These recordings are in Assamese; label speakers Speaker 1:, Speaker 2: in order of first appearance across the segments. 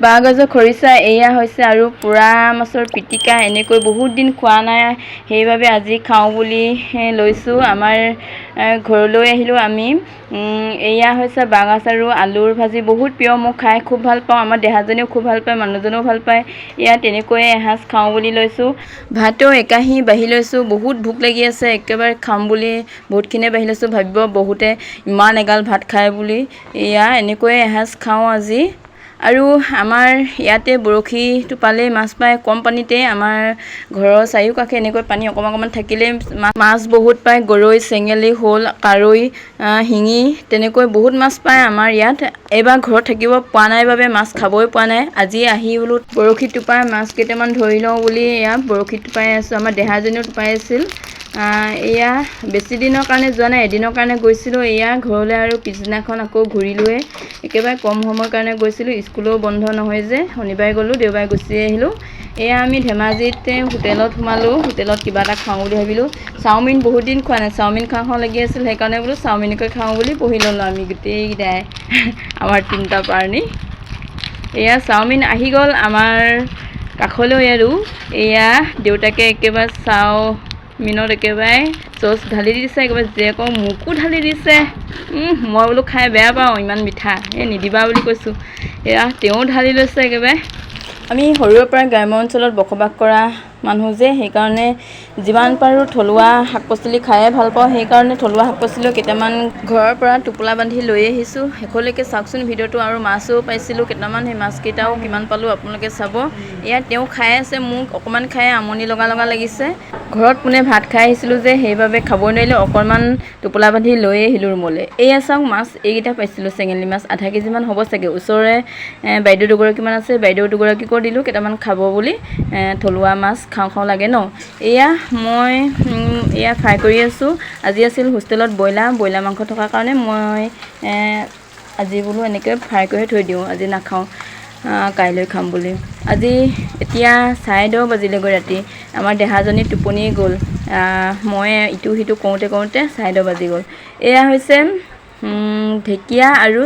Speaker 1: বাঁহগাজৰ খৰিচা এয়া হৈছে আৰু পোৰা মাছৰ পিটিকা এনেকৈ বহুত দিন খোৱা নাই সেইবাবে আজি খাওঁ বুলি লৈছোঁ আমাৰ ঘৰলৈ আহিলোঁ আমি এয়া হৈছে বাঁহগাজ আৰু আলুৰ ভাজি বহুত প্ৰিয় মই খাই খুব ভাল পাওঁ আমাৰ দেহাজনেও খুব ভাল পায় মানুহজনেও ভাল পায় এয়া তেনেকৈয়ে এসাঁজ খাওঁ বুলি লৈছোঁ ভাতো একাহী বাঢ়ি লৈছোঁ বহুত ভোক লাগি আছে একেবাৰে খাম বুলি বহুতখিনিয়ে বাঢ়ি লৈছোঁ ভাবিব বহুতে ইমান এগাল ভাত খায় বুলি এয়া এনেকৈয়ে এসাঁজ খাওঁ আজি আৰু আমাৰ ইয়াতে বৰশী টোপালেই মাছ পায় কম পানীতে আমাৰ ঘৰৰ চাৰিওকাষে এনেকৈ পানী অকণমান থাকিলেই মাছ বহুত পায় গৰৈ চেঙেলী শ'ল কাৰৈ শিঙি তেনেকৈ বহুত মাছ পায় আমাৰ ইয়াত এইবাৰ ঘৰত থাকিব পৰা নাই বাবে মাছ খাবই পোৱা নাই আজি আহি বোলো বৰশী টোপাই মাছ কেইটামান ধৰি লওঁ বুলি এয়া বৰশী টোপাই আছোঁ আমাৰ দেহাজনীও টোপাই আছিল এয়া বেছি দিনৰ কাৰণে যোৱা নাই এদিনৰ কাৰণে গৈছিলোঁ এয়া ঘৰলৈ আৰু পিছদিনাখন আকৌ ঘূৰিলোঁৱে একেবাৰে কম সময়ৰ কাৰণে গৈছিলোঁ স্কুলো বন্ধ নহয় যে শনিবাৰে গ'লোঁ দেওবাৰে গুচি আহিলোঁ এয়া আমি ধেমাজিতে হোটেলত সোমালোঁ হোটেলত কিবা এটা খাওঁ বুলি ভাবিলোঁ চাওমিন বহুত দিন খোৱা নাই চাওমিন খাওঁ লাগি আছিল সেইকাৰণে বোলো চাওমিনকে খাওঁ বুলি বহি ল'লোঁ আমি গোটেইকেইটাই আমাৰ তিনিটা প্ৰাণী এয়া চাওমিন আহি গ'ল আমাৰ কাষলৈ আৰু এয়া দেউতাকে একেবাৰে চাওমিনত একেবাৰে চচ ঢালি দিছে একেবাৰে জীয়েকৰ মোকো ঢালি দিছে মই বোলো খাই বেয়া পাওঁ ইমান মিঠা নিদিবা বুলি কৈছোঁ এয়া তেওঁ ঢালি লৈছে একেবাৰে আমি সৰুৰে পৰা গ্ৰাম্য অঞ্চলত বসবাস কৰা মানুহ যে সেইকাৰণে যিমান পাৰোঁ থলুৱা শাক পাচলি খায়ে ভাল পাওঁ সেইকাৰণে থলুৱা শাক পাচলিও কেইটামান ঘৰৰ পৰা টোপোলা বান্ধি লৈ আহিছোঁ শেষলৈকে চাওকচোন ভিডিঅ'টো আৰু মাছো পাইছিলোঁ কেইটামান সেই মাছকেইটাও কিমান পালোঁ আপোনালোকে চাব এয়া তেওঁ খাই আছে মোক অকণমান খাই আমনি লগা লাগিছে ঘৰত পোনে ভাত খাই আহিছিলোঁ যে সেইবাবে খাবই নোৱাৰিলোঁ অকণমান টোপোলা বান্ধি লৈ আহিলোঁ ৰুমলৈ এয়া চাওক মাছ এইকেইটা পাইছিলোঁ চেঙেলী মাছ আধা কেজিমান হ'ব চাগে ওচৰৰে বাইদেউ দুগৰাকীমান আছে বাইদেউ দুগৰাকীকো দিলোঁ কেইটামান খাব বুলি থলুৱা মাছ খাওঁ লাগে ন এয়া মই এয়া ফ্ৰাই কৰি আছোঁ আজি আছিল হোষ্টেলত ব্ৰইলাৰ মাংস থকাৰ কাৰণে মই আজি বোলো এনেকৈ ফ্ৰাই কৰি থৈ দিওঁ আজি নাখাওঁ কাইলৈ খাম বুলি আজি এতিয়া 10:30 বাজিলেগৈ ৰাতি আমাৰ দেহাজনী টোপনি গ'ল মই ইটো সিটো কৰোঁতে 10:30 বাজি গ'ল এয়া হৈছে ঢেকীয়া আৰু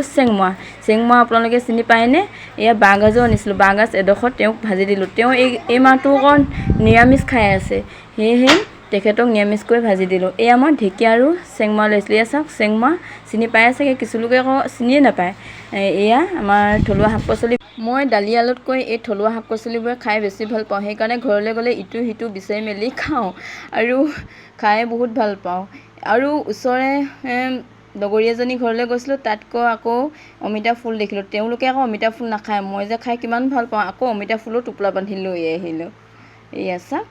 Speaker 1: চেংমৰা আপোনালোকে চিনি পায়নে এয়া বাঁহগাজো আনিছিলোঁ বাঁহগাজ এডোখৰ তেওঁক ভাজি দিলোঁ তেওঁ এই মাহটো অকণ নিৰামিষ খাই আছে সেয়েহে তেখেতক নিৰামিষকৈ ভাজি দিলোঁ এয়া মই ঢেকীয়া আৰু চেংমৰা লৈছিলোঁ এয়া চাওক চেংমৰা চিনি পায় চাগে কিছুলোকে আকৌ চিনিয়ে নাপায় এয়া আমাৰ থলুৱা শাক পাচলি মই দালি আলুতকৈ এই থলুৱা শাক পাচলিবোৰ খাই বেছি ভাল পাওঁ সেইকাৰণে ঘৰলৈ গ'লে ইটো সিটো বিচাৰি মেলি খাওঁ আৰু খাই বহুত ভাল পাওঁ আৰু ওচৰৰে লগৰী এজনী ঘৰলৈ গৈছিলোঁ তাতকৈ আকৌ অমিতা ফুল দেখিলোঁ তেওঁলোকে আকৌ অমিতা ফুল নাখায় মই যে খাই কিমান ভাল পাওঁ আকৌ অমিতা ফুলো টোপোলা বান্ধি লৈ আহিলোঁ এয়া চাওক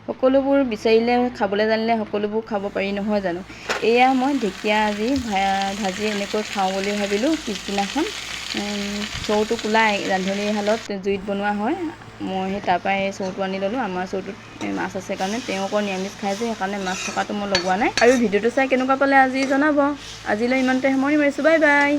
Speaker 1: সকলোবোৰ বিচাৰিলে খাবলৈ জানিলে সকলোবোৰ খাব পাৰি নহয় জানো এয়া মই ঢেকীয়া আজি ভাজি এনেকৈ খাওঁ বুলি ভাবিলোঁ পিছদিনাখন চৰুটো কোলাই ৰান্ধনীশালত জুইত বনোৱা হয় মই সেই তাৰপৰাই এই চৰুটো আনি ল'লোঁ আমাৰ চৰুটোত মাছ আছে কাৰণে তেওঁ আকৌ নিৰামিষ খাই যে সেইকাৰণে মাছ থকাটো মই লগোৱা নাই আৰু ভিডিঅ'টো চাই কেনেকুৱা পালে আজি জনাব আজিলৈ ইমানতে সামৰণি মাৰিছোঁ বাই বাই